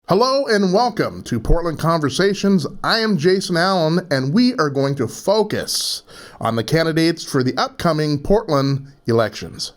Hello and welcome to Portland Conversations. I am Jason Allen, and we are going to focus on the candidates for the upcoming Portland elections.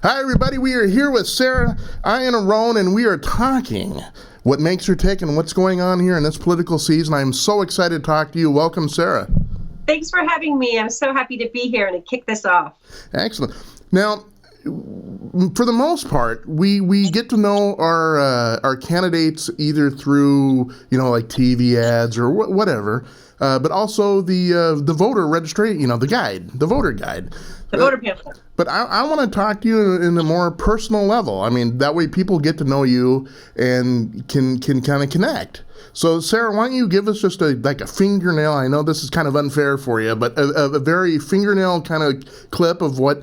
Hi, everybody. We are here with Sarah Iannarone, and we are talking what makes her tick and what's going on here in this political season. I'm so excited to talk to you. Welcome, Sarah. Thanks for having me. I'm so happy to be here and to kick this off. Excellent. Now, for the most part, we get to know our candidates either through, like TV ads or whatever, but also the voter registration, the voter guide. The voter pamphlet. But I want to talk to you in a more personal level. I mean, that way people get to know you and can kind of connect. So, Sarah, why don't you give us just a fingernail? I know this is kind of unfair for you, but a very fingernail kind of clip of what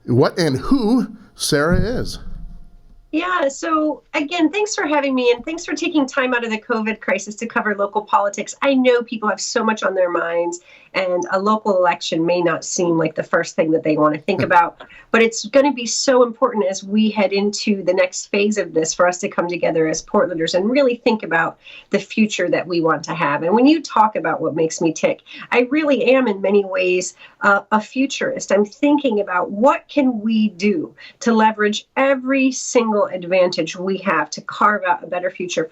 and who Sarah is. Yeah, so again, thanks for having me, and thanks for taking time out of the COVID crisis to cover local politics. I know people have so much on their minds, and a local election may not seem like the first thing that they want to think about, but it's going to be so important as we head into the next phase of this for us to come together as Portlanders and really think about the future that we want to have. And when you talk about what makes me tick, I really am in many ways a futurist. I'm thinking about what can we do to leverage every single advantage we have to carve out a better future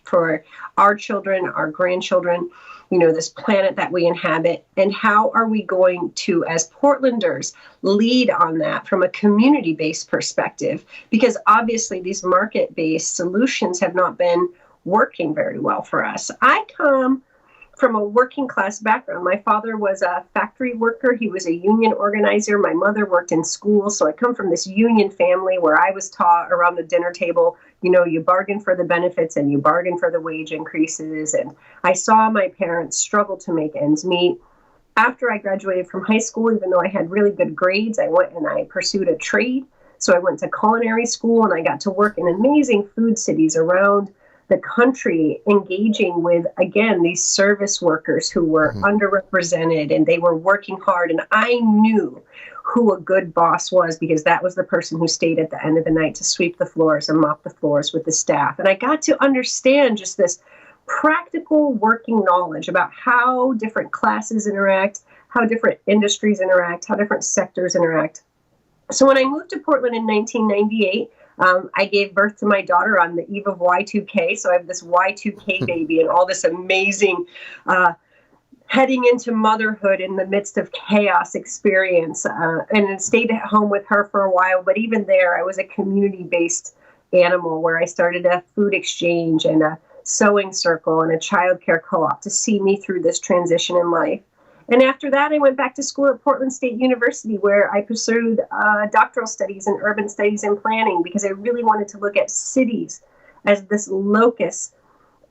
for our children, our grandchildren, this planet that we inhabit, and how are we going to, as Portlanders, lead on that from a community-based perspective? Because obviously these market-based solutions have not been working very well for us. I come from a working class background. My father was a factory worker. He was a union organizer. My mother worked in school. So I come from this union family where I was taught around the dinner table, you bargain for the benefits and you bargain for the wage increases. And I saw my parents struggle to make ends meet. After I graduated from high school, even though I had really good grades, I went and I pursued a trade. So I went to culinary school and I got to work in amazing food cities around the country, engaging with, again, these service workers who were underrepresented, and they were working hard. And I knew who a good boss was, because that was the person who stayed at the end of the night to sweep the floors and mop the floors with the staff. And I got to understand just this practical working knowledge about how different classes interact, how different industries interact, how different sectors interact. So when I moved to Portland in 1998, I gave birth to my daughter on the eve of Y2K. So I have this Y2K baby and all this amazing heading into motherhood in the midst of chaos experience. And I stayed at home with her for a while. But even there, I was a community-based animal where I started a food exchange and a sewing circle and a childcare co-op to see me through this transition in life. And after that, I went back to school at Portland State University, where I pursued doctoral studies in urban studies and planning, because I really wanted to look at cities as this locus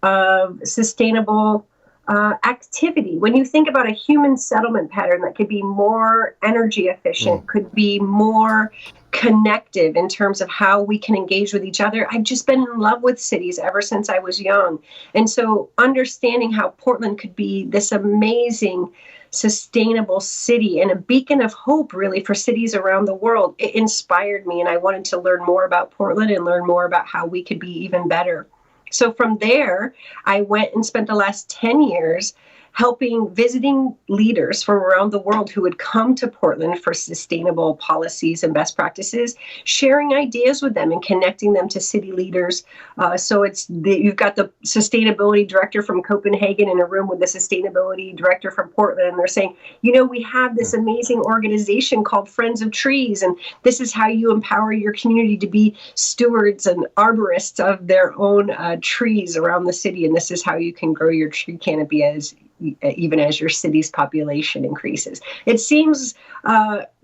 of sustainable activity. When you think about a human settlement pattern that could be more energy efficient, could be more connective in terms of how we can engage with each other. I've just been in love with cities ever since I was young. And so understanding how Portland could be this amazing, sustainable city and a beacon of hope, really, for cities around the world, it inspired me. And I wanted to learn more about Portland and learn more about how we could be even better. So from there, I went and spent the last 10 years visiting leaders from around the world who would come to Portland for sustainable policies and best practices, sharing ideas with them and connecting them to city leaders. So you've got the sustainability director from Copenhagen in a room with the sustainability director from Portland, and they're saying, we have this amazing organization called Friends of Trees, and this is how you empower your community to be stewards and arborists of their own trees around the city, and this is how you can grow your tree canopy as even as your city's population increases. It seems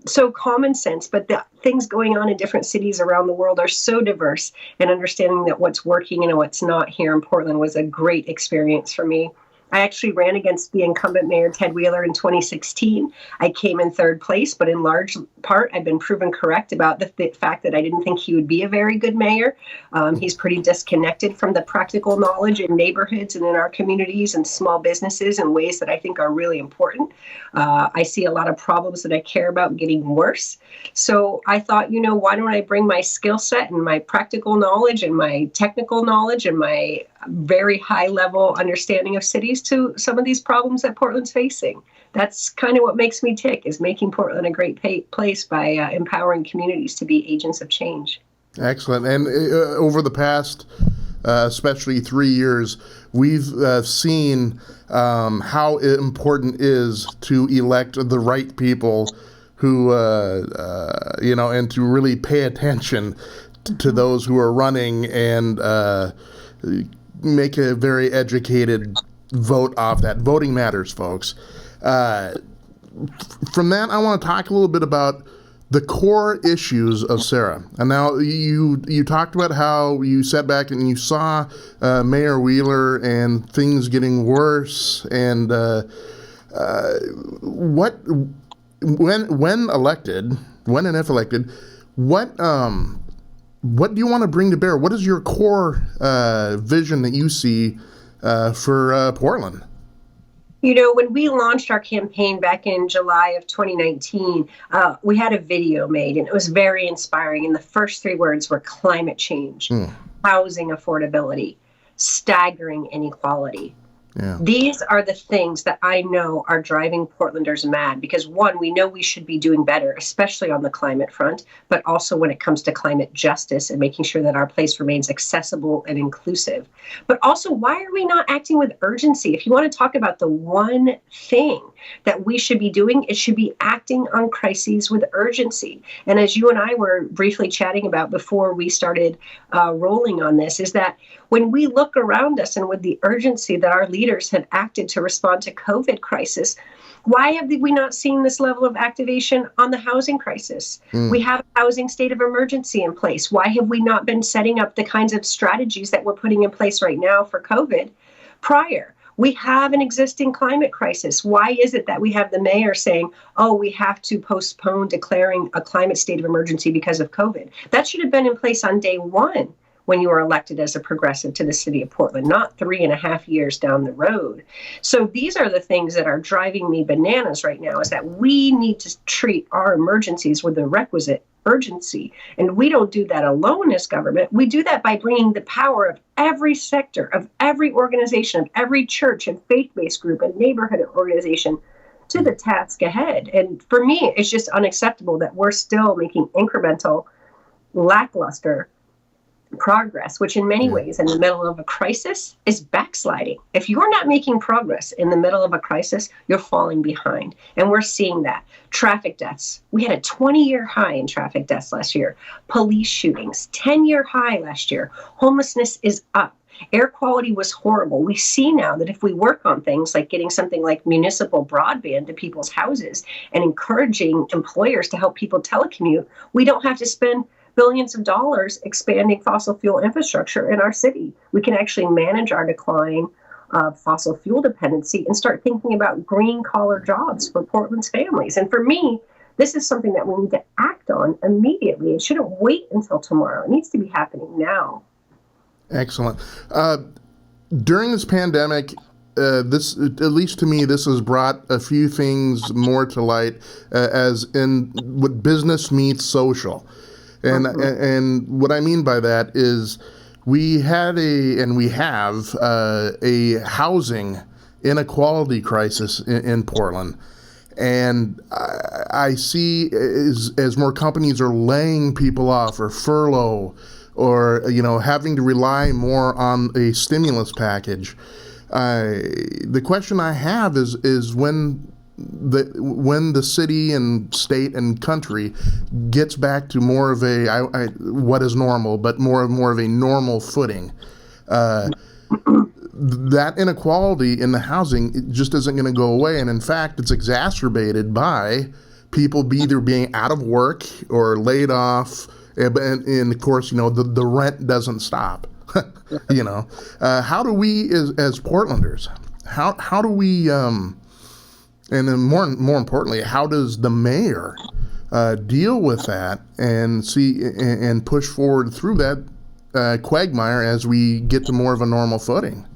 so common sense, but the things going on in different cities around the world are so diverse, and understanding that what's working and what's not here in Portland was a great experience for me. I actually ran against the incumbent mayor, Ted Wheeler, in 2016. I came in third place, but in large part, I've been proven correct about the fact that I didn't think he would be a very good mayor. He's pretty disconnected from the practical knowledge in neighborhoods and in our communities and small businesses in ways that I think are really important. I see a lot of problems that I care about getting worse. So I thought, why don't I bring my skill set and my practical knowledge and my technical knowledge and my very high level understanding of cities to some of these problems that Portland's facing. That's kind of what makes me tick, is making Portland a great place by empowering communities to be agents of change. Excellent. And over the past, especially 3 years, we've seen how important it is to elect the right people who, and to really pay attention to those who are running and make a very educated vote off that. Voting matters, folks. From that, I want to talk a little bit about the core issues of Sarah. And now you talked about how you sat back and you saw Mayor Wheeler and things getting worse. And when and if elected, what do you want to bring to bear? What is your core vision that you see for Portland? When we launched our campaign back in July of 2019, we had a video made, and it was very inspiring. And the first 3 words were climate change, housing affordability, staggering inequality. Yeah. These are the things that I know are driving Portlanders mad because, one, we know we should be doing better, especially on the climate front, but also when it comes to climate justice and making sure that our place remains accessible and inclusive. But also, why are we not acting with urgency? If you want to talk about the one thing that we should be doing, it should be acting on crises with urgency. And as you and I were briefly chatting about before we started rolling on this, is that when we look around us and with the urgency that our leaders have acted to respond to COVID crisis, why have we not seen this level of activation on the housing crisis? We have a housing state of emergency in place. Why have we not been setting up the kinds of strategies that we're putting in place right now for COVID prior? We have an existing climate crisis. Why is it that we have the mayor saying, we have to postpone declaring a climate state of emergency because of COVID? That should have been in place on day one when you were elected as a progressive to the city of Portland, not 3.5 years down the road. So these are the things that are driving me bananas right now, is that we need to treat our emergencies with the requisite urgency. And we don't do that alone as government. We do that by bringing the power of every sector, of every organization, of every church and faith-based group and neighborhood organization to the task ahead. And for me, it's just unacceptable that we're still making incremental, lackluster progress, which in many ways in the middle of a crisis is backsliding. If you're not making progress in the middle of a crisis, you're falling behind. And we're seeing that. Traffic deaths. We had a 20-year high in traffic deaths last year. Police shootings, 10-year high last year. Homelessness is up. Air quality was horrible. We see now that if we work on things like getting something like municipal broadband to people's houses and encouraging employers to help people telecommute, we don't have to spend billions of dollars expanding fossil fuel infrastructure in our city. We can actually manage our decline of fossil fuel dependency and start thinking about green collar jobs for Portland's families. And for me, this is something that we need to act on immediately. It shouldn't wait until tomorrow. It needs to be happening now. Excellent. During this pandemic, this, at least to me, this has brought a few things more to light, as in what business meets social. And what I mean by that is we have a housing inequality crisis in Portland. And I see as more companies are laying people off or furlough or, having to rely more on a stimulus package. The question I have is when the city and state and country gets back to more of what is normal, but more of a normal footing, that inequality in the housing, it just isn't going to go away. And in fact, it's exacerbated by people either being out of work or laid off. And of course, the rent doesn't stop. How do we, as Portlanders, how do we, and then more importantly, how does the mayor deal with that and push forward through that quagmire as we get to more of a normal footing?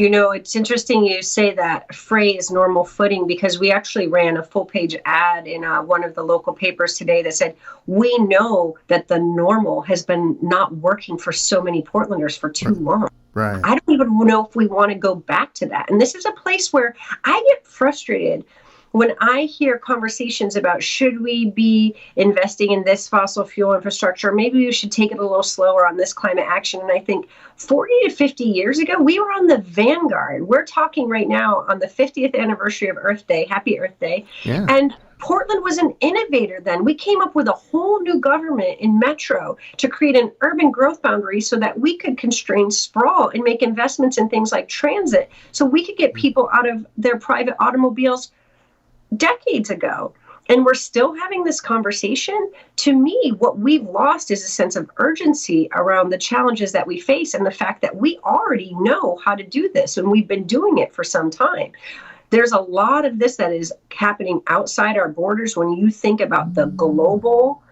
It's interesting you say that phrase, normal footing, because we actually ran a full-page ad in one of the local papers today that said, we know that the normal has been not working for so many Portlanders for too long. Right. I don't even know if we want to go back to that. And this is a place where I get frustrated when I hear conversations about, should we be investing in this fossil fuel infrastructure? Maybe we should take it a little slower on this climate action. And I think 40 to 50 years ago, we were on the vanguard. We're talking right now on the 50th anniversary of Earth Day. Happy Earth Day. Yeah. And Portland was an innovator then. We came up with a whole new government in Metro to create an urban growth boundary so that we could constrain sprawl and make investments in things like transit, so we could get people out of their private automobiles decades ago. And we're still having this conversation. To me, what we've lost is a sense of urgency around the challenges that we face and the fact that we already know how to do this, and we've been doing it for some time. There's a lot of this that is happening outside our borders. When you think about the global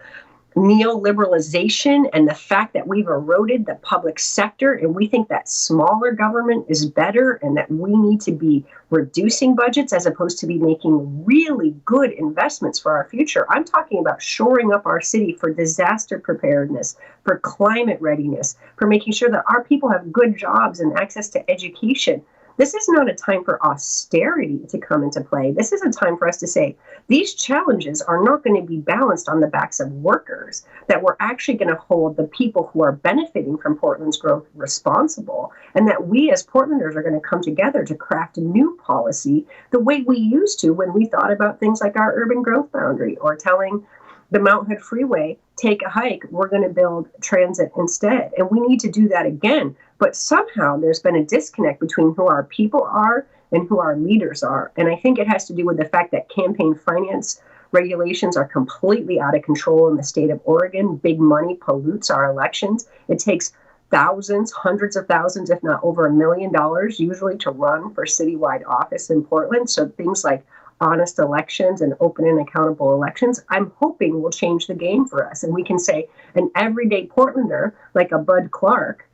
neoliberalization and the fact that we've eroded the public sector, and we think that smaller government is better and that we need to be reducing budgets as opposed to be making really good investments for our future. I'm talking about shoring up our city for disaster preparedness, for climate readiness, for making sure that our people have good jobs and access to education. This is not a time for austerity to come into play. This is a time for us to say, these challenges are not going to be balanced on the backs of workers, that we're actually going to hold the people who are benefiting from Portland's growth responsible, and that we as Portlanders are going to come together to craft a new policy the way we used to when we thought about things like our urban growth boundary, or telling the Mount Hood Freeway, take a hike, we're going to build transit instead. And we need to do that again. But somehow there's been a disconnect between who our people are and who our leaders are. And I think it has to do with the fact that campaign finance regulations are completely out of control in the state of Oregon. Big money pollutes our elections. It takes thousands, hundreds of thousands, if not over $1 million, usually to run for citywide office in Portland. So things like honest elections and open and accountable elections, I'm hoping will change the game for us. And we can say an everyday Portlander, like a Bud Clark,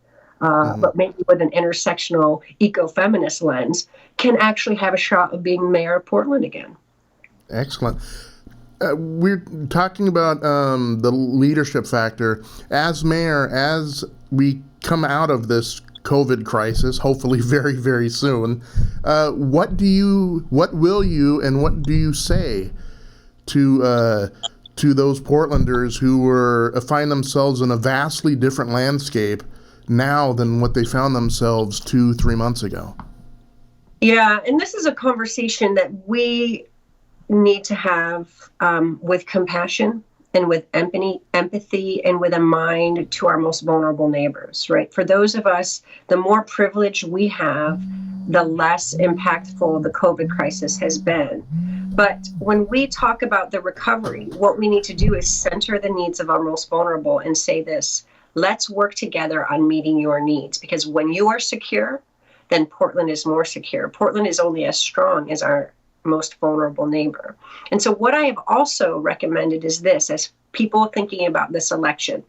but maybe with an intersectional eco-feminist lens, can actually have a shot of being mayor of Portland again. Excellent. We're talking about the leadership factor. As mayor, as we come out of this COVID crisis, hopefully very, very soon, what will you and what do you say to those Portlanders who find themselves in a vastly different landscape now than what they found themselves 2-3 months ago? Yeah, and this is a conversation that we need to have with compassion and with empathy and with a mind to our most vulnerable neighbors, right? For those of us, the more privilege we have, the less impactful the COVID crisis has been. But when we talk about the recovery, what we need to do is center the needs of our most vulnerable and say this: let's work together on meeting your needs, because when you are secure, then Portland is more secure. Portland is only as strong as our most vulnerable neighbor. And so what I have also recommended is this, as people thinking about this election: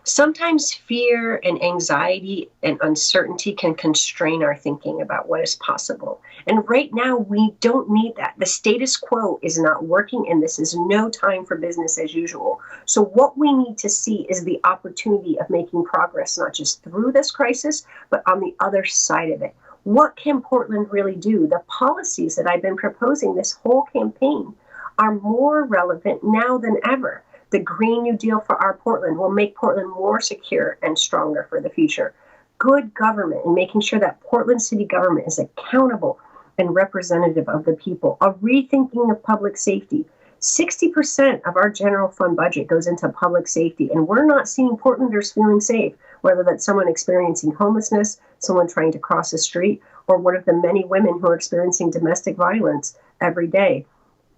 sometimes fear and anxiety and uncertainty can constrain our thinking about what is possible. And right now, we don't need that. The status quo is not working, and this is no time for business as usual. So what we need to see is the opportunity of making progress, not just through this crisis, but on the other side of it. What can Portland really do? The policies that I've been proposing this whole campaign are more relevant now than ever. The Green New Deal for our Portland will make Portland more secure and stronger for the future. Good government and making sure that Portland city government is accountable and representative of the people. A rethinking of public safety. 60% of our general fund budget goes into public safety, and we're not seeing Portlanders feeling safe, whether that's someone experiencing homelessness, someone trying to cross the street, or one of the many women who are experiencing domestic violence every day.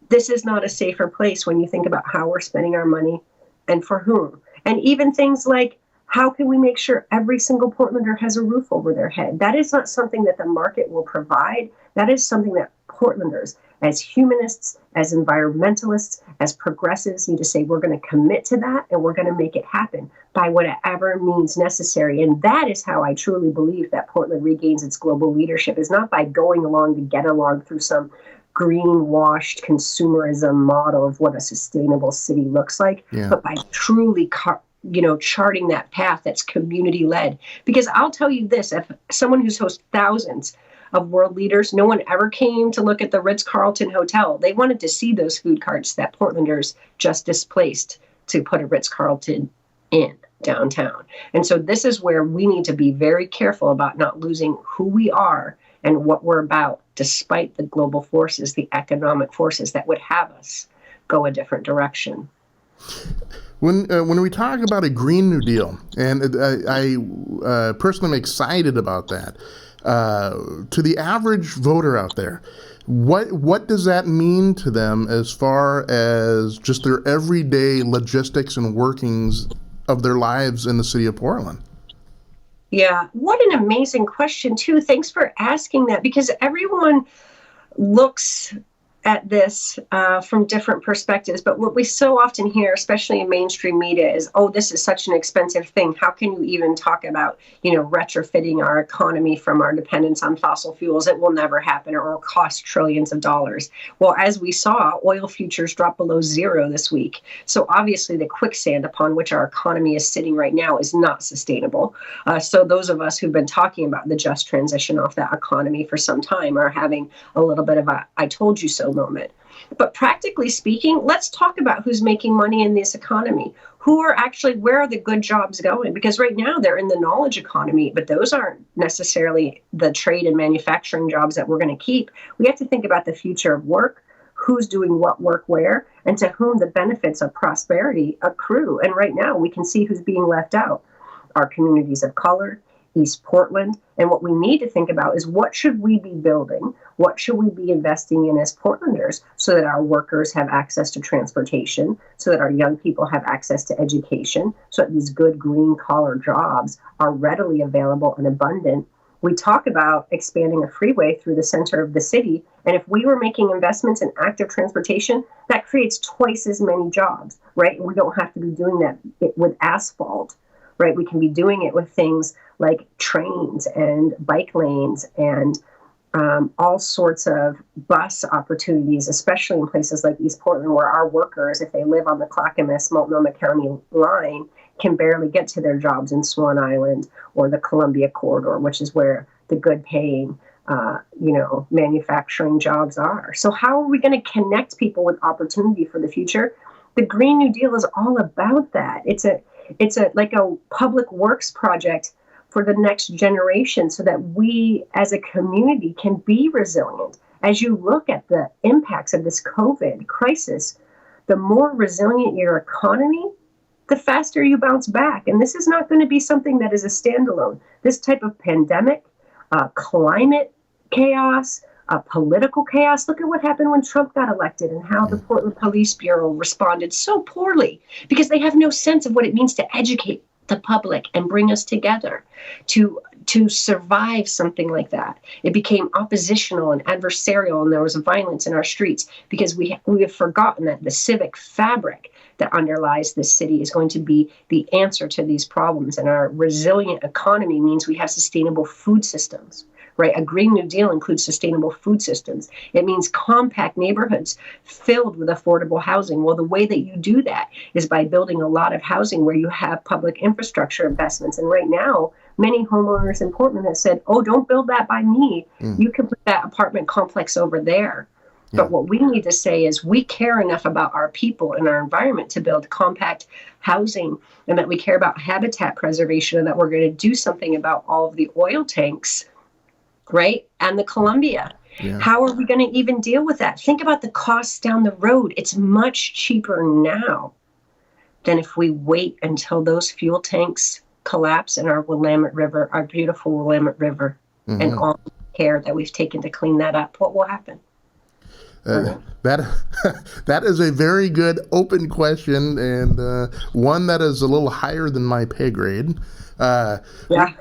This is not a safer place when you think about how we're spending our money and for whom. And even things like, how can we make sure every single Portlander has a roof over their head? That is not something that the market will provide. That is something that Portlanders, as humanists, as environmentalists, as progressives, need to say, we're going to commit to that and we're going to make it happen by whatever means necessary. And that is how I truly believe that Portland regains its global leadership, is not by going along to get along through some greenwashed consumerism model of what a sustainable city looks like, but by truly charting that path that's community led. Because I'll tell you this, if someone who's hosted thousands of world leaders, no one ever came to look at the Ritz-Carlton Hotel. They wanted to see those food carts that Portlanders just displaced to put a Ritz-Carlton in downtown. And so this is where we need to be very careful about not losing who we are and what we're about, despite the global forces, the economic forces that would have us go a different direction. When we talk about a Green New Deal, and I personally am excited about that, to the average voter out there, what does that mean to them as far as just their everyday logistics and workings of their lives in the city of Portland? Yeah, what an amazing question, too. Thanks for asking that, because everyone looks at this from different perspectives. But what we so often hear, especially in mainstream media, is, oh, this is such an expensive thing. How can you even talk about, retrofitting our economy from our dependence on fossil fuels? It will never happen, or it'll cost trillions of dollars. Well, as we saw, oil futures dropped below zero this week. So obviously the quicksand upon which our economy is sitting right now is not sustainable. So those of us who've been talking about the just transition off that economy for some time are having a little bit of a I told you so moment. But practically speaking, let's talk about who's making money in this economy. Where are the good jobs going? Because right now they're in the knowledge economy, but those aren't necessarily the trade and manufacturing jobs that we're going to keep. We have to think about the future of work, who's doing what work where, and to whom the benefits of prosperity accrue. And right now we can see who's being left out. Our communities of color, East Portland. And what we need to think about is, what should we be building? What should we be investing in as Portlanders so that our workers have access to transportation, so that our young people have access to education, so that these good green collar jobs are readily available and abundant. We talk about expanding a freeway through the center of the city. And if we were making investments in active transportation, that creates twice as many jobs, right? And we don't have to be doing that with asphalt. Right, we can be doing it with things like trains and bike lanes and all sorts of bus opportunities, especially in places like East Portland, where our workers, if they live on the Clackamas-Multnomah County line, can barely get to their jobs in Swan Island or the Columbia Corridor, which is where the good-paying, manufacturing jobs are. So how are we going to connect people with opportunity for the future? The Green New Deal is all about that. It's like a public works project for the next generation, so that we as a community can be resilient. As you look at the impacts of this COVID crisis, the more resilient your economy, the faster you bounce back. And this is not going to be something that is a standalone. This type of pandemic, climate chaos, political chaos. Look at what happened when Trump got elected and how the Portland Police Bureau responded so poorly, because they have no sense of what it means to educate the public and bring us together to survive something like that. It became oppositional and adversarial, and there was violence in our streets because we have forgotten that the civic fabric that underlies this city is going to be the answer to these problems. And our resilient economy means we have sustainable food systems. Right? A Green New Deal includes sustainable food systems. It means compact neighborhoods filled with affordable housing. Well, the way that you do that is by building a lot of housing where you have public infrastructure investments. And right now, many homeowners in Portland have said, oh, don't build that by me. You can put that apartment complex over there. Yeah. But what we need to say is, we care enough about our people and our environment to build compact housing, and that we care about habitat preservation, and that we're going to do something about all of the oil tanks, right? And the Columbia. Yeah. How are we going to even deal with that? Think about the costs down the road. It's much cheaper now than if we wait until those fuel tanks collapse in our Willamette River, our beautiful Willamette River, and all the care that we've taken to clean that up, what will happen? That that is a very good open question, and one that is a little higher than my pay grade. Yeah.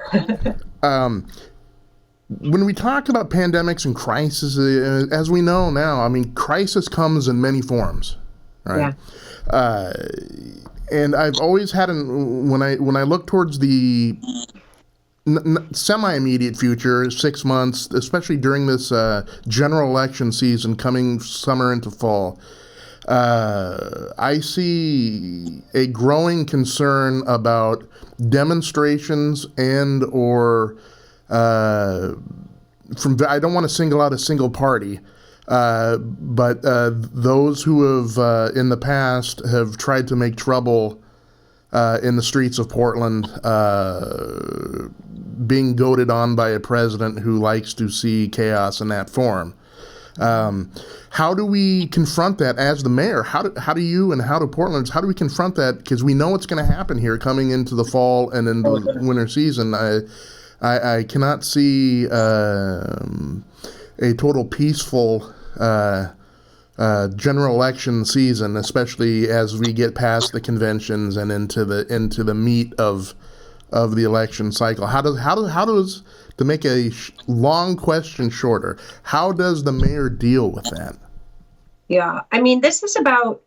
When we talk about pandemics and crises, as we know now, I mean, crisis comes in many forms, right? Yeah. And I've always had when I look towards the semi-immediate future, 6 months, especially during this general election season coming summer into fall, I see a growing concern about demonstrations and or I don't want to single out a single party, but those who have in the past have tried to make trouble in the streets of Portland, being goaded on by a president who likes to see chaos in that form. How do we confront that as the mayor? How do you and how do Portlanders, how do we confront that? Because we know what's going to happen here coming into the fall and in the winter season. I cannot see a total peaceful general election season, especially as we get past the conventions and into the meat of the election cycle. How does to make a long question shorter, how does the mayor deal with that? Yeah, I mean, this is about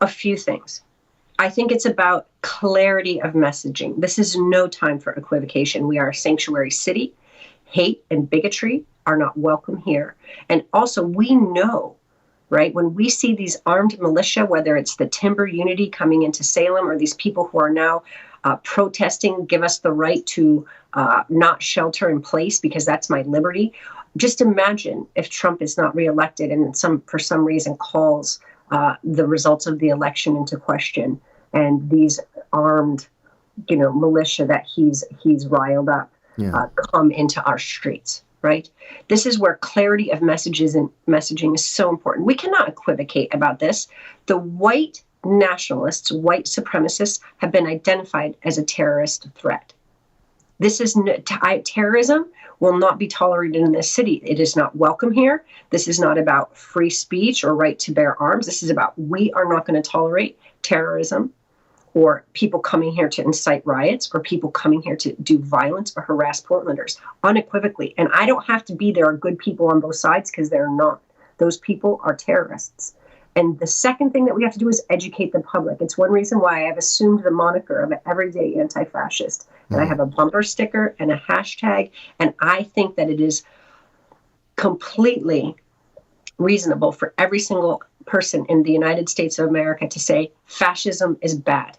a few things. I think it's about clarity of messaging. This is no time for equivocation. We are a sanctuary city. Hate and bigotry are not welcome here. And also, we know, right, when we see these armed militia, whether it's the Timber Unity coming into Salem or these people who are now protesting, give us the right to not shelter in place because that's my liberty. Just imagine if Trump is not reelected and for some reason calls the results of the election into question, and these armed, militia that he's riled up come into our streets. Right. This is where clarity of messages and messaging is so important. We cannot equivocate about this. The white nationalists, white supremacists have been identified as a terrorist threat. This is terrorism will not be tolerated in this city. It is not welcome here. This is not about free speech or right to bear arms. This is about we are not going to tolerate terrorism or people coming here to incite riots or people coming here to do violence or harass Portlanders unequivocally. And I don't have to be there are good people on both sides because they're not. Those people are terrorists. And the second thing that we have to do is educate the public. It's one reason why I've assumed the moniker of an everyday anti-fascist. And I have a bumper sticker and a hashtag. And I think that it is completely reasonable for every single person in the United States of America to say fascism is bad.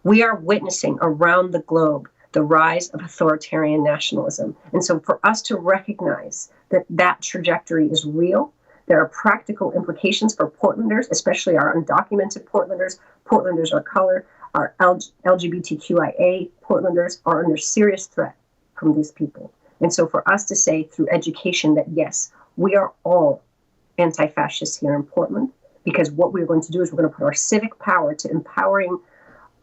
We are witnessing around the globe the rise of authoritarian nationalism. And so for us to recognize that that trajectory is real, there are practical implications for Portlanders, especially our undocumented Portlanders, Portlanders of color, our LGBTQIA Portlanders are under serious threat from these people. And so for us to say through education that, yes, we are all anti-fascists here in Portland, because what we're going to do is we're going to put our civic power to empowering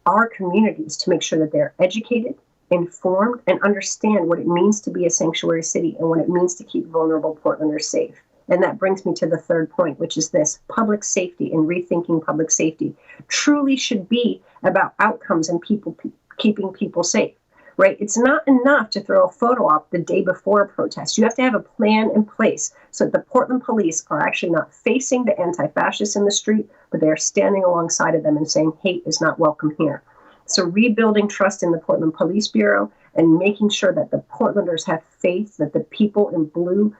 our communities to make sure that they're educated, informed, and understand what it means to be a sanctuary city and what it means to keep vulnerable Portlanders safe. And that brings me to the third point, which is this: public safety and rethinking public safety truly should be about outcomes and people keeping people safe, right? It's not enough to throw a photo op the day before a protest. You have to have a plan in place so that the Portland police are actually not facing the anti-fascists in the street, but they are standing alongside of them and saying hate is not welcome here. So rebuilding trust in the Portland Police Bureau and making sure that the Portlanders have faith that the people in blue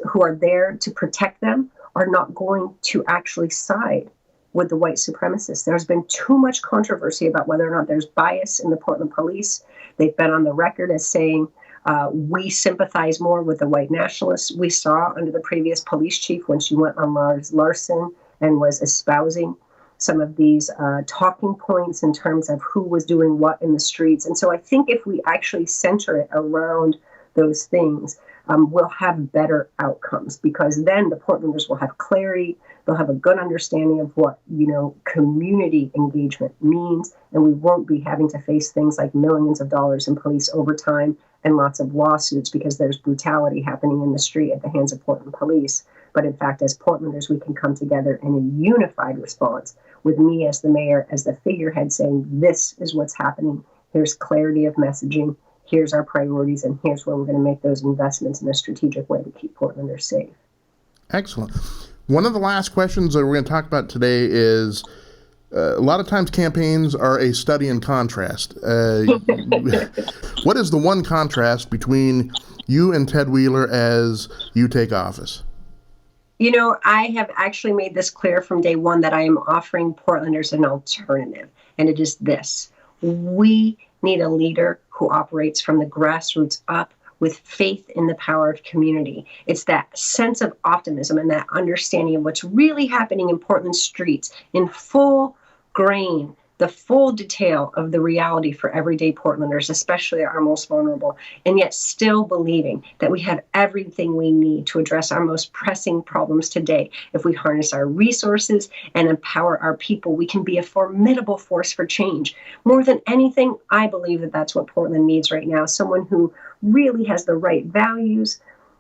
who are there to protect them are not going to actually side with the white supremacists. There's been too much controversy about whether or not there's bias in the Portland police. They've been on the record as saying we sympathize more with the white nationalists. We saw under the previous police chief when she went on Lars Larson and was espousing some of these talking points in terms of who was doing what in the streets. And so I think if we actually center it around those things, we'll have better outcomes, because then the Portlanders will have clarity. They'll have a good understanding of what, community engagement means, and we won't be having to face things like millions of dollars in police overtime and lots of lawsuits because there's brutality happening in the street at the hands of Portland police. But in fact, as Portlanders, we can come together in a unified response with me as the mayor, as the figurehead, saying, this is what's happening. Here's clarity of messaging. Here's our priorities, and here's where we're going to make those investments in a strategic way to keep Portlanders safe. Excellent. One of the last questions that we're going to talk about today is, a lot of times campaigns are a study in contrast. What is the one contrast between you and Ted Wheeler as you take office? I have actually made this clear from day one that I am offering Portlanders an alternative, and it is this. We need a leader who operates from the grassroots up with faith in the power of community. It's that sense of optimism and that understanding of what's really happening in Portland streets in full grain, the full detail of the reality for everyday Portlanders, especially our most vulnerable, and yet still believing that we have everything we need to address our most pressing problems today. If we harness our resources and empower our people, we can be a formidable force for change. More than anything, I believe that that's what Portland needs right now, someone who really has the right values,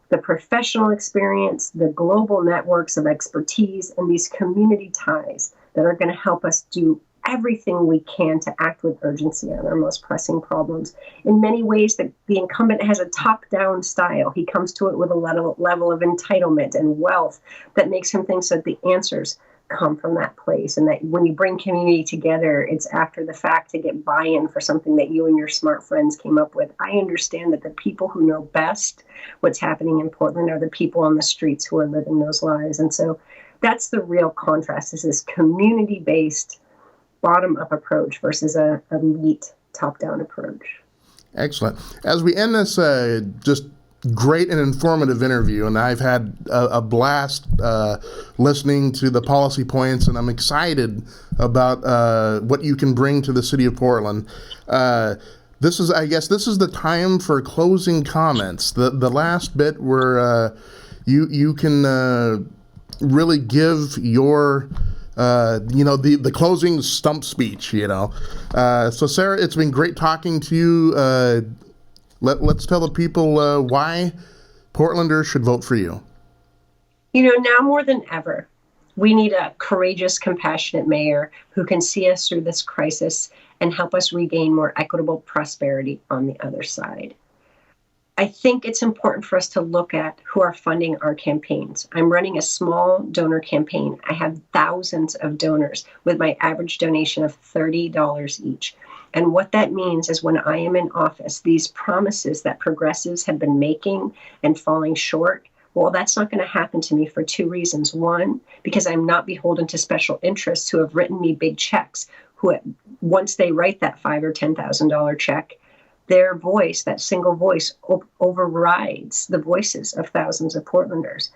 the professional experience, the global networks of expertise, and these community ties that are going to help us do everything we can to act with urgency on our most pressing problems. In many ways, the incumbent has a top-down style. He comes to it with a level of entitlement and wealth that makes him think that the answers come from that place, and that when you bring community together, it's after the fact to get buy-in for something that you and your smart friends came up with. I understand that the people who know best what's happening in Portland are the people on the streets who are living those lives. And so that's the real contrast, is this community-based bottom-up approach versus a elite top-down approach. Excellent. As we end this just great and informative interview, and I've had a blast listening to the policy points, and I'm excited about what you can bring to the city of Portland. This is the time for closing comments. The last bit where you can really give your the closing stump speech, So Sarah, it's been great talking to you. Let's tell the people why Portlanders should vote for you. Now more than ever, we need a courageous, compassionate mayor who can see us through this crisis and help us regain more equitable prosperity on the other side. I think it's important for us to look at who are funding our campaigns. I'm running a small donor campaign. I have thousands of donors with my average donation of $30 each. And what that means is when I am in office, these promises that progressives have been making and falling short, well, that's not going to happen to me for two reasons. One, because I'm not beholden to special interests who have written me big checks, who once they write that $5,000 or $10,000 check, their voice, that single voice, overrides the voices of thousands of Portlanders.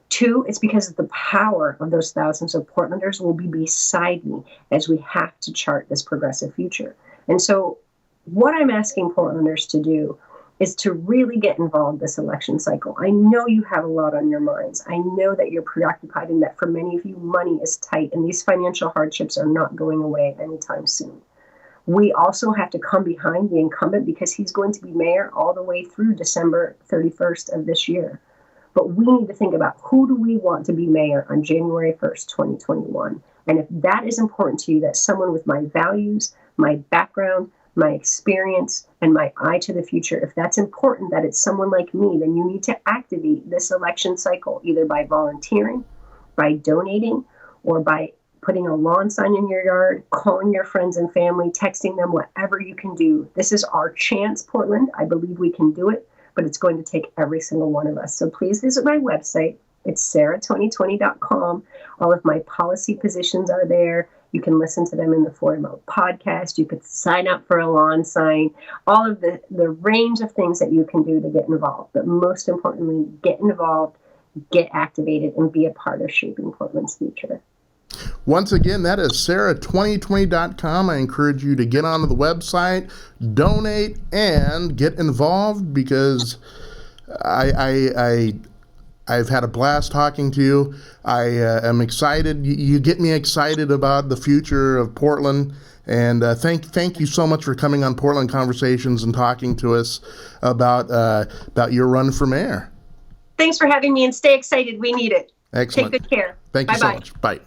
Two, it's because the power of those thousands of Portlanders will be beside me as we have to chart this progressive future. And so what I'm asking Portlanders to do is to really get involved this election cycle. I know you have a lot on your minds. I know that you're preoccupied and that for many of you, money is tight and these financial hardships are not going away anytime soon. We also have to come behind the incumbent because he's going to be mayor all the way through December 31st of this year. But we need to think about who do we want to be mayor on January 1st, 2021. And if that is important to you, that someone with my values, my background, my experience, and my eye to the future, if that's important, that it's someone like me, then you need to activate this election cycle, either by volunteering, by donating, or by putting a lawn sign in your yard, calling your friends and family, texting them, whatever you can do. This is our chance, Portland. I believe we can do it, but it's going to take every single one of us. So please visit my website. It's sarah2020.com. All of my policy positions are there. You can listen to them in the Formidable podcast. You could sign up for a lawn sign, all of the range of things that you can do to get involved. But most importantly, get involved, get activated, and be a part of shaping Portland's future. Once again, that is sarah2020.com. I encourage you to get onto the website, donate, and get involved because I've had a blast talking to you. I am excited. You get me excited about the future of Portland. And thank you so much for coming on Portland Conversations and talking to us about your run for mayor. Thanks for having me, and stay excited. We need it. Excellent. Take good care. Thank you so Bye-bye. much. Bye.